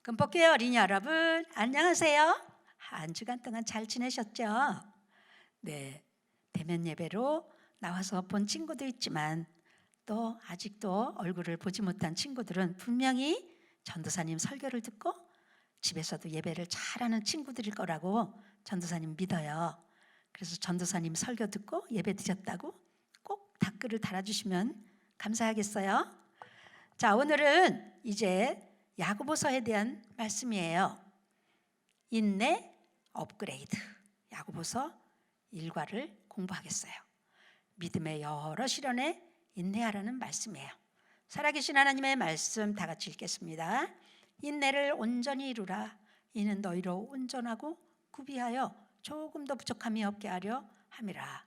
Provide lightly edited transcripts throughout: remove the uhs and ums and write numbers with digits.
금복교회 어린이 여러분, 안녕하세요. 한 주간 동안 잘 지내셨죠? 네, 대면 예배로 나와서 본 친구도 있지만 또 아직도 얼굴을 보지 못한 친구들은 분명히 전도사님 설교를 듣고 집에서도 예배를 잘하는 친구들일 거라고 전도사님 믿어요. 그래서 전도사님 설교 듣고 예배 드렸다고 꼭 댓글을 달아주시면 감사하겠어요. 자, 오늘은 이제 야고보서에 대한 말씀이에요. 인내 업그레이드. 야고보서 1과를 공부하겠어요. 믿음의 여러 시련에 인내하라는 말씀이에요. 살아계신 하나님의 말씀 다 같이 읽겠습니다. 인내를 온전히 이루라. 이는 너희로 온전하고 구비하여 조금도 부족함이 없게 하려 함이라.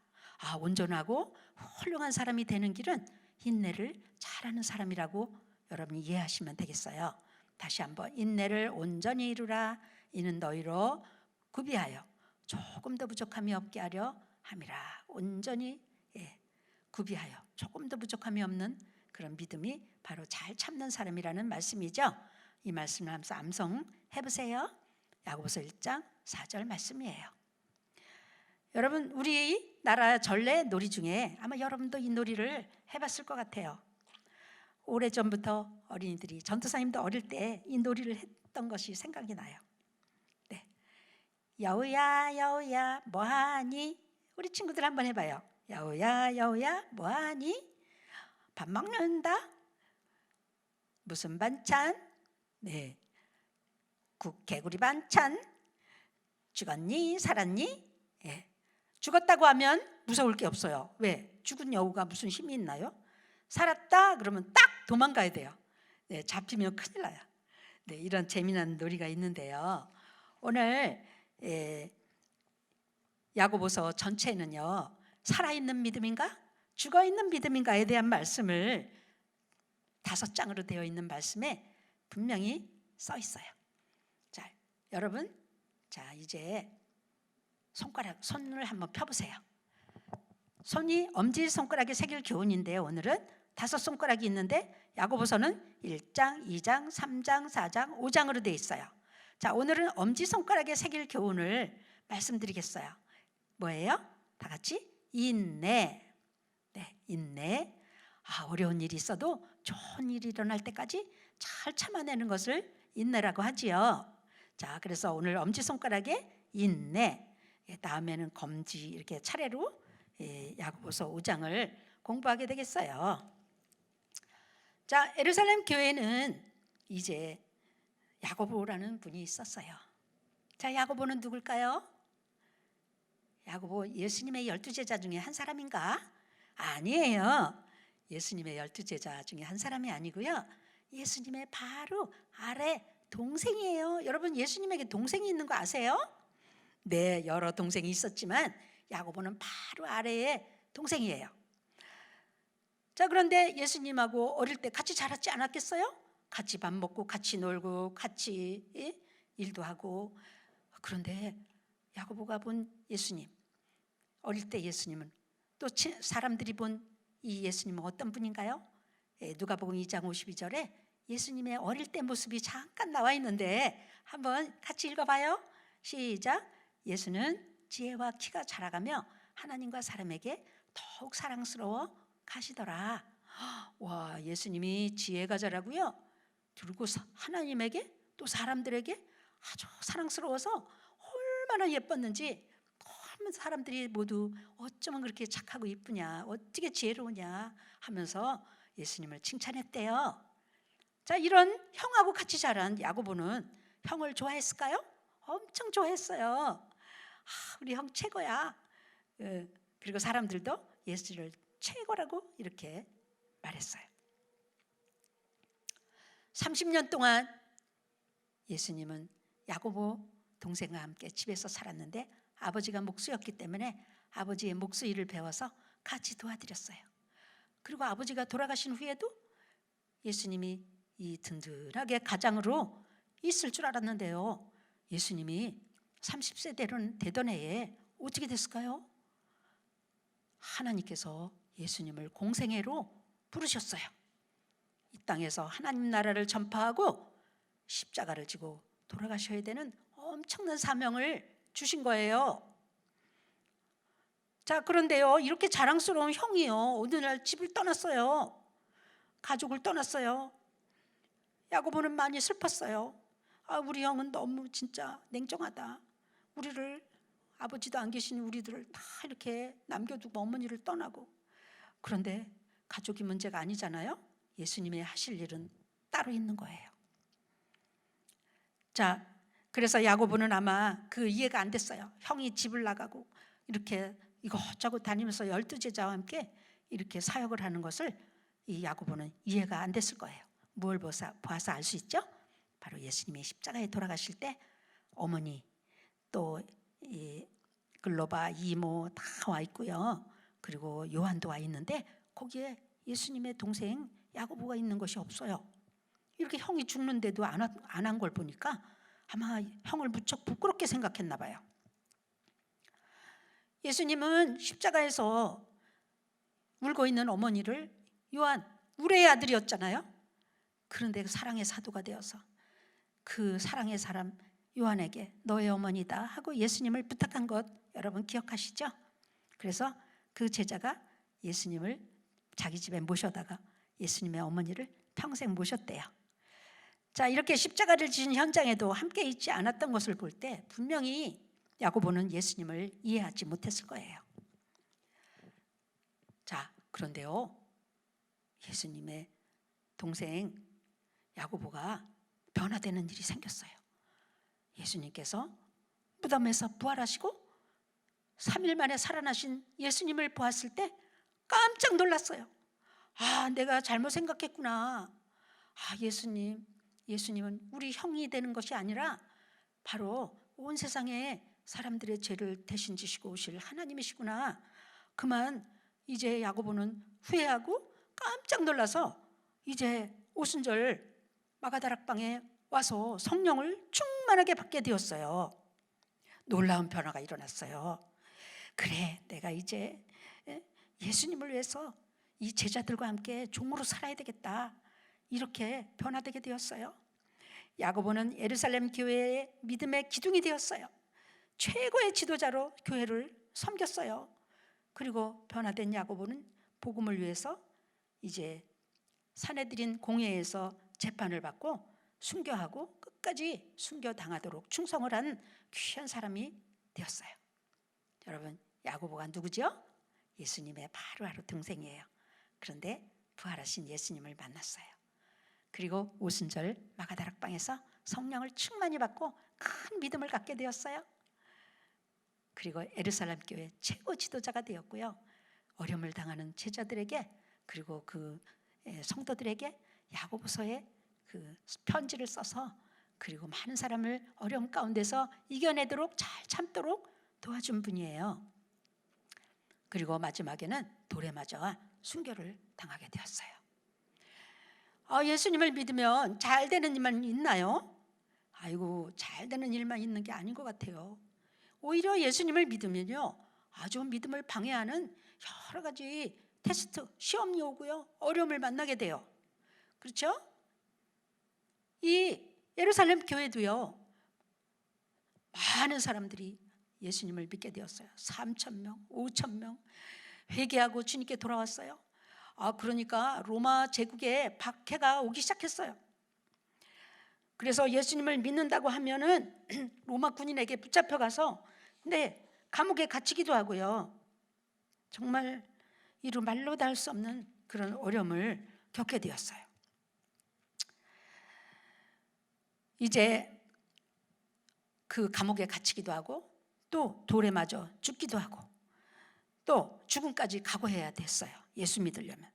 온전하고 훌륭한 사람이 되는 길은 인내를 잘하는 사람이라고 여러분이 이해하시면 되겠어요. 다시 한번, 인내를 온전히 이루라. 이는 너희로 구비하여 조금도 부족함이 없게 하려 함이라. 온전히 구비하여 조금도 부족함이 없는 그런 믿음이 바로 잘 참는 사람이라는 말씀이죠. 이 말씀을 하면서 암송해보세요. 야고보서 1장 4절 말씀이에요. 여러분, 우리나라 전래 놀이 중에 아마 여러분도 이 놀이를 해봤을 것 같아요. 오래전부터 어린이들이, 전도사님도 어릴 때 이 놀이를 했던 것이 생각이 나요. 네. 여우야 여우야 뭐하니? 우리 친구들 한번 해봐요. 여우야 여우야 뭐하니? 밥 먹는다. 무슨 반찬? 네, 개구리 반찬. 죽었니? 살았니? 죽었다고 하면 무서울 게 없어요. 왜? 죽은 여우가 무슨 힘이 있나요? 살았다 그러면 딱 도망가야 돼요. 네, 잡히면 큰일 나요. 네, 이런 재미난 놀이가 있는데요. 오늘 야고보서 전체는요, 살아있는 믿음인가 죽어있는 믿음인가에 대한 말씀을 5장으로 되어 있는 말씀에 분명히 써 있어요. 자, 여러분, 자 이제 손을 한번 펴보세요. 손이 엄지손가락에 새길 교훈인데요. 오늘은 5손가락이 있는데 야고보서는 1장, 2장, 3장, 4장, 5장으로 되어 있어요. 자, 오늘은 엄지손가락에 새길 교훈을 말씀드리겠어요. 뭐예요? 다 같이 인내. 네, 인내. 어려운 일이 있어도 좋은 일이 일어날 때까지 잘 참아내는 것을 인내라고 하지요. 자, 그래서 오늘 엄지손가락에 인내, 다음에는 검지, 이렇게 차례로 야고보서 5장을 공부하게 되겠어요. 자, 예루살렘 교회는 이제 야고보라는 분이 있었어요. 자, 야고보는 누굴까요? 야고보 예수님의 12제자 중에 한 사람인가? 아니에요. 예수님의 12제자 중에 한 사람이 아니고요. 예수님의 바로 아래 동생이에요. 여러분, 예수님에게 동생이 있는 거 아세요? 네, 여러 동생이 있었지만 야고보는 바로 아래의 동생이에요. 자, 그런데 예수님하고 어릴 때 같이 자랐지 않았겠어요? 같이 밥 먹고 같이 놀고 같이 일도 하고. 그런데 야고보가 본 예수님, 어릴 때 예수님은, 또 사람들이 본 이 예수님은 어떤 분인가요? 누가복음 2장 52절에 예수님의 어릴 때 모습이 잠깐 나와 있는데 한번 같이 읽어봐요. 시작. 예수는 지혜와 키가 자라가며 하나님과 사람에게 더욱 사랑스러워 가시더라. 와, 예수님이 지혜가 자라고요, 그리고 하나님에게 또 사람들에게 아주 사랑스러워서 얼마나 예뻤는지, 사람들이 모두 어쩌면 그렇게 착하고 이쁘냐, 어떻게 지혜로우냐 하면서 예수님을 칭찬했대요. 자, 이런 형하고 같이 자란 야고보는 형을 좋아했을까요? 엄청 좋아했어요. 우리 형 최고야. 그리고 사람들도 예수를 최고라고 이렇게 말했어요. 30년 동안 예수님은 야고보 동생과 함께 집에서 살았는데 아버지가 목수였기 때문에 아버지의 목수 일을 배워서 같이 도와드렸어요. 그리고 아버지가 돌아가신 후에도 예수님이 이 든든하게 가장으로 있을 줄 알았는데요, 예수님이 30세 되던 해에 어떻게 됐을까요? 하나님께서 예수님을 공생애로 부르셨어요. 이 땅에서 하나님 나라를 전파하고 십자가를 지고 돌아가셔야 되는 엄청난 사명을 주신 거예요. 자, 그런데요, 이렇게 자랑스러운 형이요, 어느 날 집을 떠났어요. 가족을 떠났어요. 야고보는 많이 슬펐어요. 우리 형은 너무 진짜 냉정하다. 우리를, 아버지도 안 계신 우리들을 다 이렇게 남겨두고 어머니를 떠나고. 그런데 가족이 문제가 아니잖아요. 예수님의 하실 일은 따로 있는 거예요. 자, 그래서 야고보는 아마 그 이해가 안 됐어요. 형이 집을 나가고 이렇게 이것저것 다니면서 12제자와 함께 이렇게 사역을 하는 것을 이 야고보는 이해가 안 됐을 거예요. 뭘 봐서 알 수 있죠? 바로 예수님이 십자가에 돌아가실 때 어머니, 또 이 글로바 이모 다 와 있고요. 그리고 요한도 와 있는데 거기에 예수님의 동생 야고보가 있는 것이 없어요. 이렇게 형이 죽는데도 안 한 걸 보니까 아마 형을 무척 부끄럽게 생각했나 봐요. 예수님은 십자가에서 울고 있는 어머니를, 요한, 우레의 아들이었잖아요. 그런데 그 사랑의 사도가 되어서 그 사랑의 사람 요한에게 너의 어머니다 하고 예수님을 부탁한 것 여러분 기억하시죠? 그래서 그 제자가 예수님을 자기 집에 모셔다가 예수님의 어머니를 평생 모셨대요. 자, 이렇게 십자가를 지신 현장에도 함께 있지 않았던 것을 볼 때 분명히 야고보는 예수님을 이해하지 못했을 거예요. 자, 그런데요, 예수님의 동생 야고보가 변화되는 일이 생겼어요. 예수님께서 무덤에서 부활하시고 3일 만에 살아나신 예수님을 보았을 때 깜짝 놀랐어요. 내가 잘못 생각했구나. 예수님은 우리 형이 되는 것이 아니라 바로 온 세상의 사람들의 죄를 대신 지시고 오실 하나님이시구나. 그만 이제 야고보는 후회하고 깜짝 놀라서 이제 오순절 마가다락방에 와서 성령을 충만하게 받게 되었어요. 놀라운 변화가 일어났어요. 그래, 내가 이제 예수님을 위해서 이 제자들과 함께 종으로 살아야 되겠다. 이렇게 변화되게 되었어요. 야고보는 예루살렘 교회의 믿음의 기둥이 되었어요. 최고의 지도자로 교회를 섬겼어요. 그리고 변화된 야고보는 복음을 위해서 이제 사내들인 공회에서 재판을 받고 순교하고 끝까지 순교당하도록 충성을 한 귀한 사람이 되었어요. 여러분, 야고보가 누구죠? 예수님의 바로 동생이에요. 그런데 부활하신 예수님을 만났어요. 그리고 오순절 마가다락방에서 성령을 충만히 받고 큰 믿음을 갖게 되었어요. 그리고 예루살렘 교회 최고 지도자가 되었고요. 어려움을 당하는 제자들에게, 그리고 그 성도들에게 야고보서에 그 편지를 써서, 그리고 많은 사람을 어려움 가운데서 이겨내도록, 잘 참도록 도와준 분이에요. 그리고 마지막에는 돌에 맞아 순교를 당하게 되었어요. 예수님을 믿으면 잘 되는 일만 있나요? 잘 되는 일만 있는 게 아닌 것 같아요. 오히려 예수님을 믿으면요, 아주 믿음을 방해하는 여러 가지 테스트, 시험이 오고요, 어려움을 만나게 돼요. 그렇죠? 이 예루살렘 교회도요, 많은 사람들이 예수님을 믿게 되었어요. 3,000명, 5,000명 회개하고 주님께 돌아왔어요. 그러니까 로마 제국에 박해가 오기 시작했어요. 그래서 예수님을 믿는다고 하면은 로마 군인에게 붙잡혀가서 감옥에 갇히기도 하고요. 정말 이루 말로 다 할 수 없는 그런 어려움을 겪게 되었어요. 이제 그 감옥에 갇히기도 하고, 또 돌에 맞아 죽기도 하고, 또 죽음까지 각오해야 됐어요. 예수 믿으려면.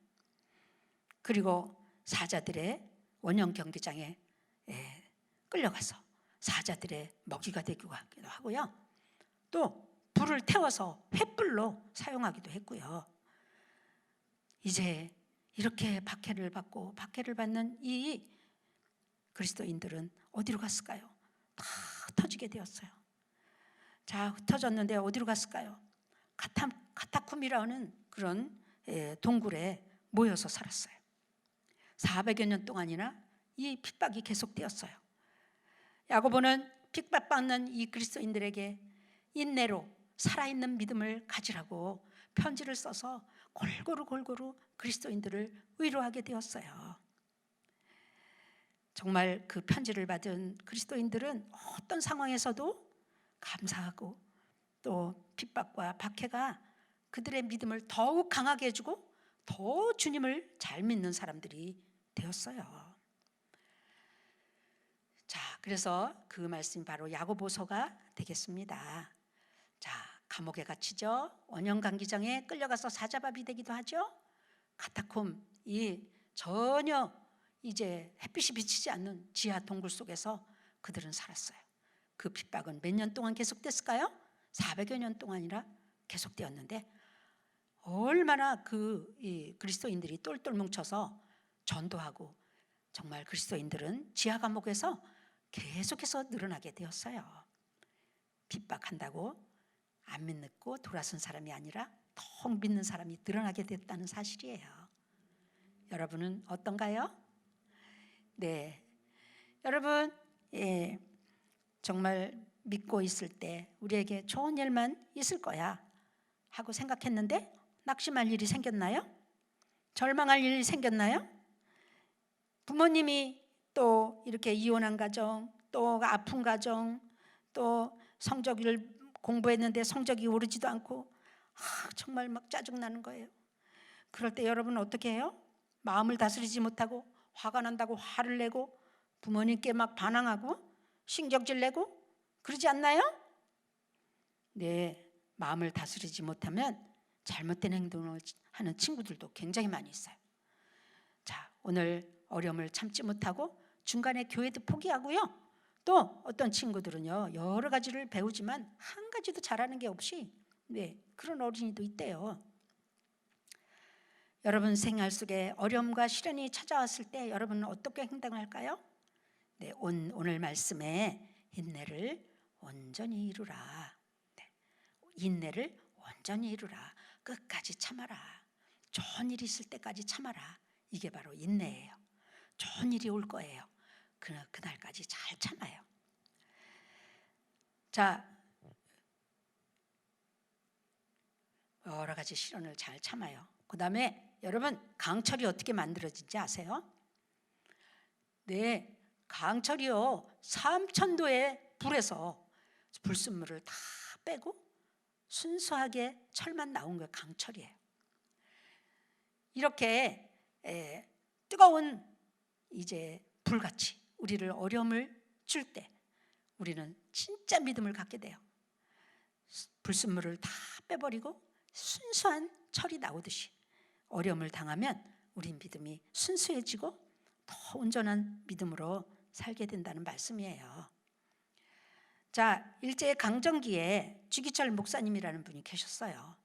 그리고 사자들의 원형 경기장에 끌려가서 사자들의 먹이가 되기도 하고요. 또 불을 태워서 횃불로 사용하기도 했고요. 이제 이렇게 박해를 받고 박해를 받는 이 그리스도인들은 어디로 갔을까요? 다 흩어지게 되었어요. 자, 흩어졌는데 어디로 갔을까요? 카타쿰이라는 그런 동굴에 모여서 살았어요. 400여 년 동안이나 이 핍박이 계속되었어요. 야고보는 핍박받는 이 그리스도인들에게 인내로 살아있는 믿음을 가지라고 편지를 써서 골고루 그리스도인들을 위로하게 되었어요. 정말 그 편지를 받은 그리스도인들은 어떤 상황에서도 감사하고 또 핍박과 박해가 그들의 믿음을 더욱 강하게 해주고 더 주님을 잘 믿는 사람들이 되었어요. 자, 그래서 그 말씀이 바로 야고보서가 되겠습니다. 자, 감옥에 갇히죠. 원형 간기장에 끌려가서 사자밥이 되기도 하죠. 카타콤, 이 전혀 이제 햇빛이 비치지 않는 지하 동굴 속에서 그들은 살았어요. 그 핍박은 몇 년 동안 계속됐을까요? 400여 년 동안이나 계속되었는데 얼마나 이 그리스도인들이 똘똘 뭉쳐서 전도하고 정말 그리스도인들은 지하 감옥에서 계속해서 늘어나게 되었어요. 핍박한다고 안 믿고 돌아선 사람이 아니라 더 믿는 사람이 늘어나게 됐다는 사실이에요. 여러분은 어떤가요? 네, 여러분, 정말 믿고 있을 때 우리에게 좋은 일만 있을 거야 하고 생각했는데 낙심할 일이 생겼나요? 절망할 일이 생겼나요? 부모님이 또 이렇게 이혼한 가정, 또 아픈 가정, 또 성적을 공부했는데 성적이 오르지도 않고 정말 막 짜증나는 거예요. 그럴 때 여러분은 어떻게 해요? 마음을 다스리지 못하고 화가 난다고 화를 내고 부모님께 막 반항하고 신경질 내고 그러지 않나요? 네, 마음을 다스리지 못하면 잘못된 행동을 하는 친구들도 굉장히 많이 있어요. 자, 오늘 어려움을 참지 못하고 중간에 교회도 포기하고요. 또 어떤 친구들은요, 여러 가지를 배우지만 한 가지도 잘하는 게 없이 그런 어린이도 있대요. 여러분 생활 속에 어려움과 시련이 찾아왔을 때 여러분은 어떻게 행동할까요? 네, 오늘 말씀에 인내를 온전히 이루라. 네, 인내를 온전히 이루라. 끝까지 참아라. 좋은 일이 있을 때까지 참아라. 이게 바로 인내예요. 좋은 일이 올 거예요. 그날까지 잘 참아요. 자, 여러 가지 시련을 잘 참아요. 그 다음에 여러분 강철이 어떻게 만들어진지 아세요? 네, 강철이요 3000도의 불에서 불순물을 다 빼고 순수하게 철만 나온 게 강철이에요. 이렇게 뜨거운 이제 불같이 우리를 어려움을 줄 때 우리는 진짜 믿음을 갖게 돼요. 불순물을 다 빼버리고 순수한 철이 나오듯이 어려움을 당하면 우리 믿음이 순수해지고 더 온전한 믿음으로 살게 된다는 말씀이에요. 자, 일제 강점기에 주기철 목사님이라는 분이 계셨어요.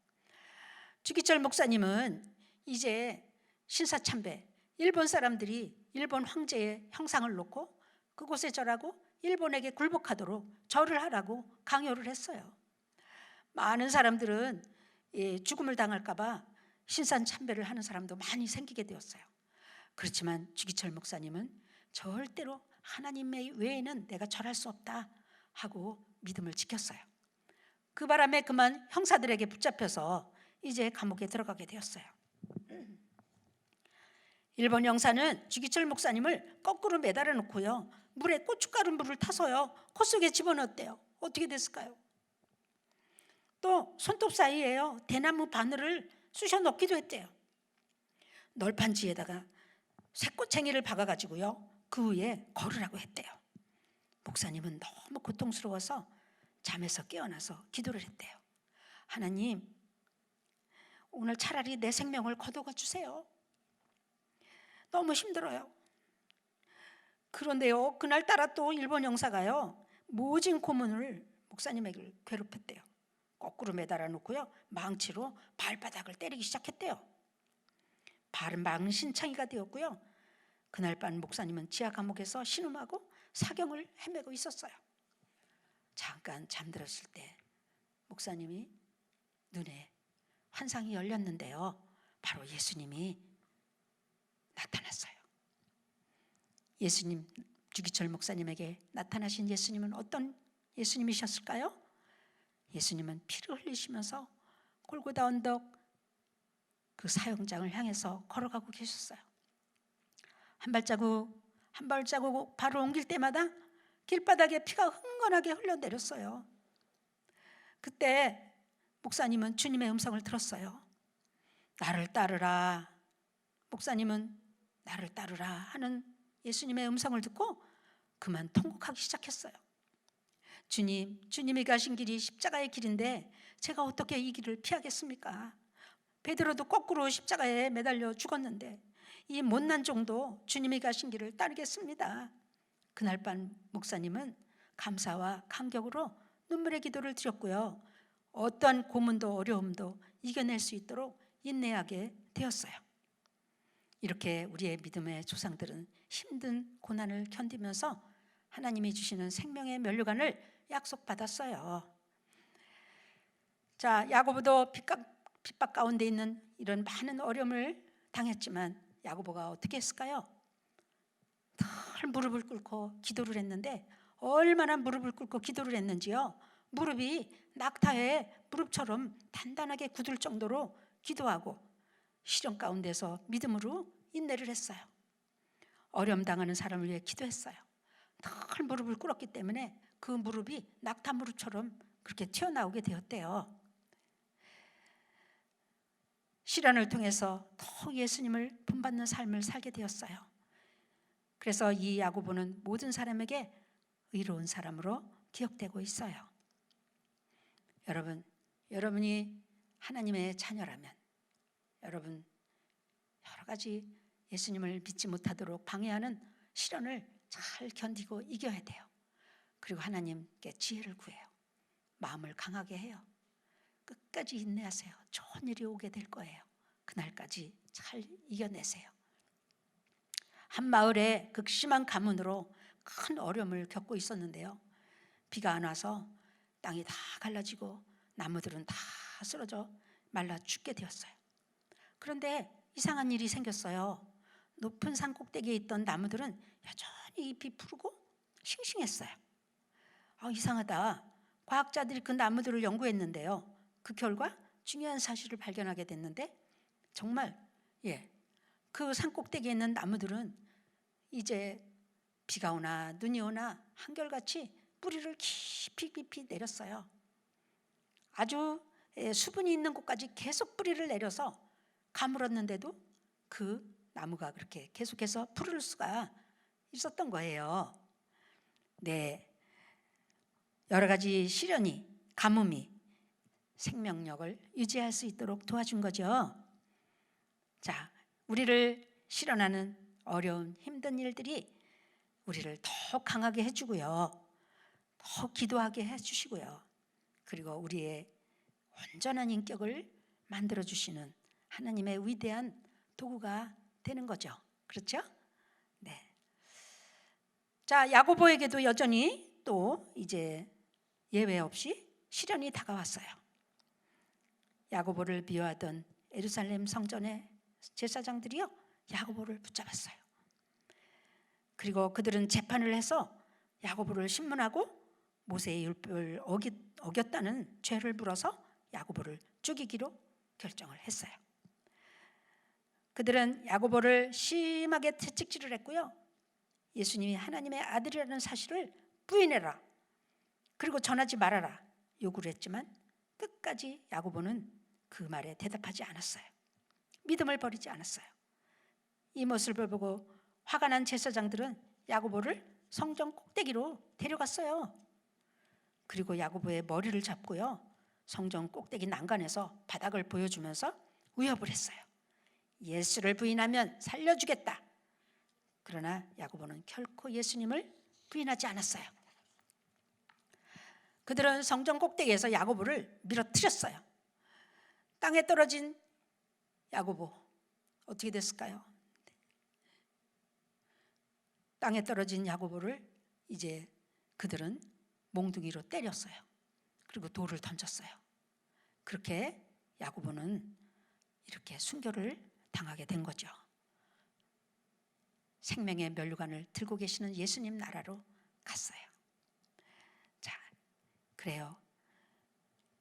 주기철 목사님은 이제 신사참배, 일본 사람들이 일본 황제의 형상을 놓고 그곳에 절하고 일본에게 굴복하도록 절을 하라고 강요를 했어요. 많은 사람들은 죽음을 당할까 봐 신사참배를 하는 사람도 많이 생기게 되었어요. 그렇지만 주기철 목사님은 절대로 하나님 외에는 내가 절할 수 없다 하고 믿음을 지켰어요. 그 바람에 그만 형사들에게 붙잡혀서 이제 감옥에 들어가게 되었어요. 일본 형사는 주기철 목사님을 거꾸로 매달아 놓고요, 물에 고춧가루 물을 타서요 코 속에 집어넣었대요. 어떻게 됐을까요? 또 손톱 사이에요 대나무 바늘을 쑤셔 넣기도 했대요. 널판지에다가 새꼬챙이를 박아가지고요 그 위에 걸으라고 했대요. 목사님은 너무 고통스러워서 잠에서 깨어나서 기도를 했대요. 하나님, 오늘 차라리 내 생명을 거둬가 주세요. 너무 힘들어요. 그런데요, 그날따라 또 일본 형사가요 모진 고문을 목사님에게 괴롭혔대요. 거꾸로 매달아 놓고요 망치로 발바닥을 때리기 시작했대요. 발은 망신창이가 되었고요. 그날 밤 목사님은 지하 감옥에서 신음하고 사경을 헤매고 있었어요. 잠깐 잠들었을 때 목사님이 눈에 환상이 열렸는데요, 바로 예수님이 나타났어요. 예수님, 주기철 목사님에게 나타나신 예수님은 어떤 예수님이셨을까요? 예수님은 피를 흘리시면서 골고다 언덕 그 사형장을 향해서 걸어가고 계셨어요. 한 발자국 발을 옮길 때마다 길바닥에 피가 흥건하게 흘러내렸어요. 그때 목사님은 주님의 음성을 들었어요. 나를 따르라. 목사님은 나를 따르라 하는 예수님의 음성을 듣고 그만 통곡하기 시작했어요. 주님이 가신 길이 십자가의 길인데 제가 어떻게 이 길을 피하겠습니까? 베드로도 거꾸로 십자가에 매달려 죽었는데 이 못난 종도 주님이 가신 길을 따르겠습니다. 그날 밤 목사님은 감사와 감격으로 눈물의 기도를 드렸고요. 어떠한 고문도 어려움도 이겨낼 수 있도록 인내하게 되었어요. 이렇게 우리의 믿음의 조상들은 힘든 고난을 견디면서 하나님이 주시는 생명의 면류관을 약속받았어요. 자, 야고보도 핍박 가운데 있는 이런 많은 어려움을 당했지만 야고보가 어떻게 했을까요? 늘 무릎을 꿇고 기도를 했는데 얼마나 무릎을 꿇고 기도를 했는지요. 무릎이 낙타의 무릎처럼 단단하게 굳을 정도로 기도하고 시련 가운데서 믿음으로 인내를 했어요. 어려움 당하는 사람을 위해 기도했어요. 늘 무릎을 꿇었기 때문에 그 무릎이 낙타 무릎처럼 그렇게 튀어나오게 되었대요. 시련을 통해서 더욱 예수님을 본받는 삶을 살게 되었어요. 그래서 이 야고보는 모든 사람에게 의로운 사람으로 기억되고 있어요. 여러분이 하나님의 자녀라면 여러분 여러 가지 예수님을 믿지 못하도록 방해하는 시련을 잘 견디고 이겨야 돼요. 그리고 하나님께 지혜를 구해요. 마음을 강하게 해요. 끝까지 인내하세요. 좋은 일이 오게 될 거예요. 그날까지 잘 이겨내세요. 한 마을에 극심한 가뭄으로 큰 어려움을 겪고 있었는데요. 비가 안 와서 땅이 다 갈라지고 나무들은 다 쓰러져 말라 죽게 되었어요. 그런데 이상한 일이 생겼어요. 높은 산 꼭대기에 있던 나무들은 여전히 잎이 푸르고 싱싱했어요. 이상하다. 과학자들이 그 나무들을 연구했는데요. 그 결과 중요한 사실을 발견하게 됐는데 정말 그 산 꼭대기에 있는 나무들은 이제 비가 오나 눈이 오나 한결같이 뿌리를 깊이 내렸어요. 아주 수분이 있는 곳까지 계속 뿌리를 내려서 가물었는데도 그 나무가 그렇게 계속해서 푸를 수가 있었던 거예요. 네, 여러 가지 시련이 가뭄이 생명력을 유지할 수 있도록 도와준 거죠. 자, 우리를 실현하는 어려운 힘든 일들이 우리를 더 강하게 해주고요. 더 기도하게 해주시고요. 그리고 우리의 온전한 인격을 만들어주시는 하나님의 위대한 도구가 되는 거죠. 그렇죠? 네. 자, 야고보에게도 여전히 또 이제 예외 없이 시련이 다가왔어요. 야고보를 미워하던 예루살렘 성전의 제사장들이요, 야고보를 붙잡았어요. 그리고 그들은 재판을 해서 야고보를 신문하고 모세의 율법을 어겼다는 죄를 물어서 야고보를 죽이기로 결정을 했어요. 그들은 야고보를 심하게 채찍질을 했고요. 예수님이 하나님의 아들이라는 사실을 부인해라. 그리고 전하지 말아라. 요구를 했지만 끝까지 야고보는 그 말에 대답하지 않았어요. 믿음을 버리지 않았어요. 이 모습을 보고 화가 난 제사장들은 야고보를 성전 꼭대기로 데려갔어요. 그리고 야고보의 머리를 잡고요, 성전 꼭대기 난간에서 바닥을 보여주면서 위협을 했어요. 예수를 부인하면 살려주겠다. 그러나 야고보는 결코 예수님을 부인하지 않았어요. 그들은 성전 꼭대기에서 야고보를 밀어뜨렸어요. 땅에 떨어진 야고보 어떻게 됐을까요? 땅에 떨어진 야고보를 이제 그들은 몽둥이로 때렸어요. 그리고 돌을 던졌어요. 그렇게 야고보는 이렇게 순교를 당하게 된 거죠. 생명의 면류관을 들고 계시는 예수님 나라로 갔어요. 자, 그래요.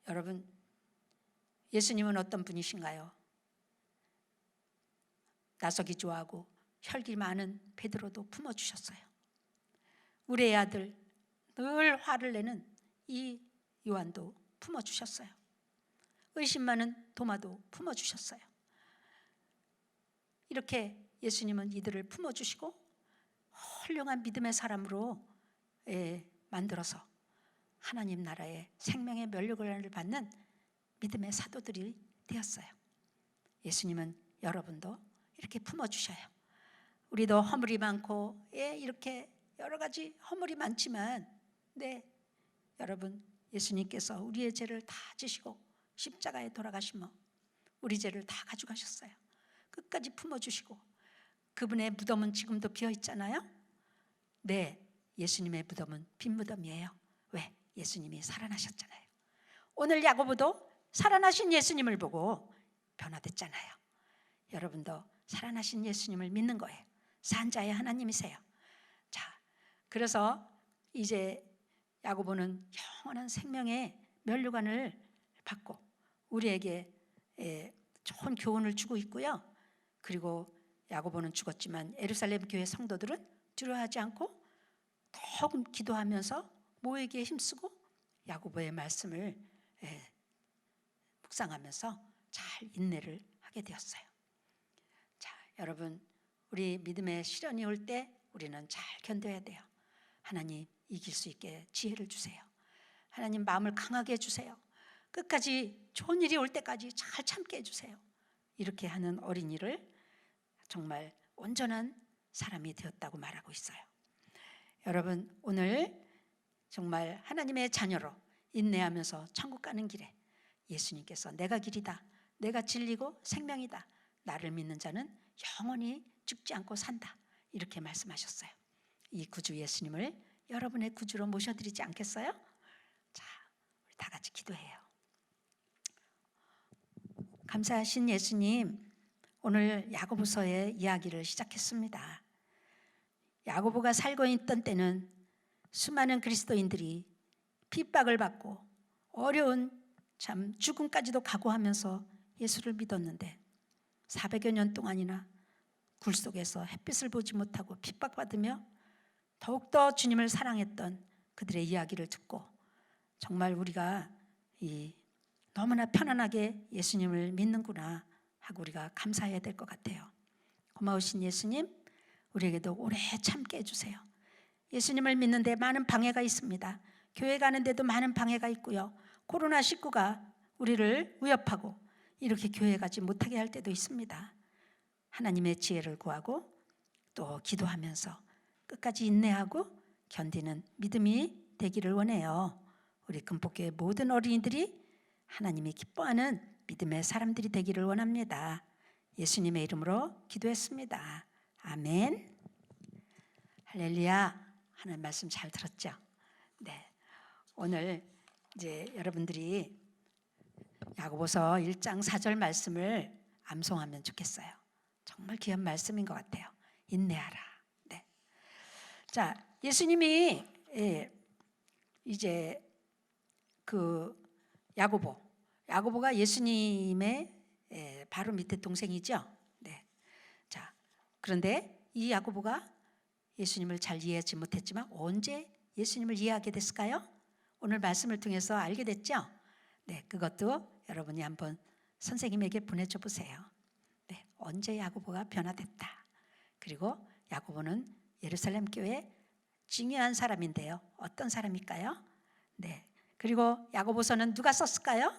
여러분, 예수님은 어떤 분이신가요? 나서기 좋아하고 혈기 많은 베드로도 품어주셨어요. 우리의 아들, 늘 화를 내는 이 요한도 품어주셨어요. 의심 많은 도마도 품어주셨어요. 이렇게 예수님은 이들을 품어주시고 훌륭한 믿음의 사람으로 만들어서 하나님 나라의 생명의 면류관을 받는 믿음의 사도들이 되었어요. 예수님은 여러분도 이렇게 품어주셔요. 우리도 허물이 많고 이렇게 여러 가지 허물이 많지만 여러분, 예수님께서 우리의 죄를 다 지시고 십자가에 돌아가시며 우리 죄를 다 가져가셨어요. 끝까지 품어주시고 그분의 무덤은 지금도 비어있잖아요. 예수님의 무덤은 빈 무덤이에요. 왜? 예수님이 살아나셨잖아요. 오늘 야고보도 살아나신 예수님을 보고 변화됐잖아요. 여러분도 살아나신 예수님을 믿는 거예요. 산자의 하나님이세요. 자, 그래서 이제 야고보는 영원한 생명의 면류관을 받고 우리에게 좋은 교훈을 주고 있고요. 그리고 야고보는 죽었지만 예루살렘 교회 성도들은 두려워하지 않고 더욱 기도하면서 모에게 힘쓰고 야고보의 말씀을 묵상하면서 잘 인내를 하게 되었어요. 자, 여러분, 우리 믿음의 시련이 올 때 우리는 잘 견뎌야 돼요. 하나님, 이길 수 있게 지혜를 주세요. 하나님, 마음을 강하게 해주세요. 끝까지 좋은 일이 올 때까지 잘 참게 해주세요. 이렇게 하는 어린이를 정말 온전한 사람이 되었다고 말하고 있어요. 여러분, 오늘 정말 하나님의 자녀로 인내하면서 천국 가는 길에 예수님께서 내가 길이다, 내가 진리고 생명이다, 나를 믿는 자는 영원히 죽지 않고 산다, 이렇게 말씀하셨어요. 이 구주 예수님을 여러분의 구주로 모셔드리지 않겠어요? 자, 우리 다 같이 기도해요. 감사하신 예수님, 오늘 야고보서의 이야기를 시작했습니다. 야고보가 살고 있던 때는 수많은 그리스도인들이 핍박을 받고 어려운 참 죽음까지도 각오하면서 예수를 믿었는데 400여 년 동안이나 굴 속에서 햇빛을 보지 못하고 핍박받으며 더욱더 주님을 사랑했던 그들의 이야기를 듣고 정말 우리가 너무나 편안하게 예수님을 믿는구나 하고 우리가 감사해야 될 것 같아요. 고마우신 예수님, 우리에게도 오래 참게 해주세요. 예수님을 믿는데 많은 방해가 있습니다. 교회 가는데도 많은 방해가 있고요. 코로나19가 우리를 위협하고 이렇게 교회 가지 못하게 할 때도 있습니다. 하나님의 지혜를 구하고 또 기도하면서 끝까지 인내하고 견디는 믿음이 되기를 원해요. 우리 금복교회 모든 어린이들이 하나님이 기뻐하는 믿음의 사람들이 되기를 원합니다. 예수님의 이름으로 기도했습니다. 아멘. 할렐루야. 하나님 말씀 잘 들었죠? 네. 오늘 이제 여러분들이 야고보서 1장 4절 말씀을 암송하면 좋겠어요. 정말 귀한 말씀인 것 같아요. 인내하라. 네. 자, 예수님이 이제 그 야고보가 예수님의 바로 밑에 동생이죠. 네. 자, 그런데 이 야고보가 예수님을 잘 이해하지 못했지만 언제 예수님을 이해하게 됐을까요? 오늘 말씀을 통해서 알게 됐죠? 네, 그것도 여러분이 한번 선생님에게 보내줘 보세요. 네, 언제 야고보가 변화됐다. 그리고 야고보는 예루살렘 교회 중요한 사람인데요. 어떤 사람일까요? 네, 그리고 야고보서는 누가 썼을까요?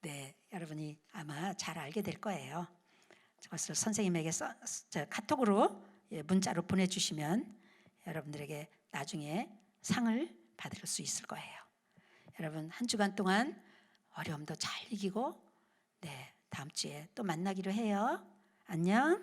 네, 여러분이 아마 잘 알게 될 거예요. 그것을 선생님에게 카톡으로 문자로 보내주시면 여러분들에게 나중에 상을 받을 수 있을 거예요. 여러분, 한 주간 동안 어려움도 잘 이기고 다음 주에 또 만나기로 해요. 안녕.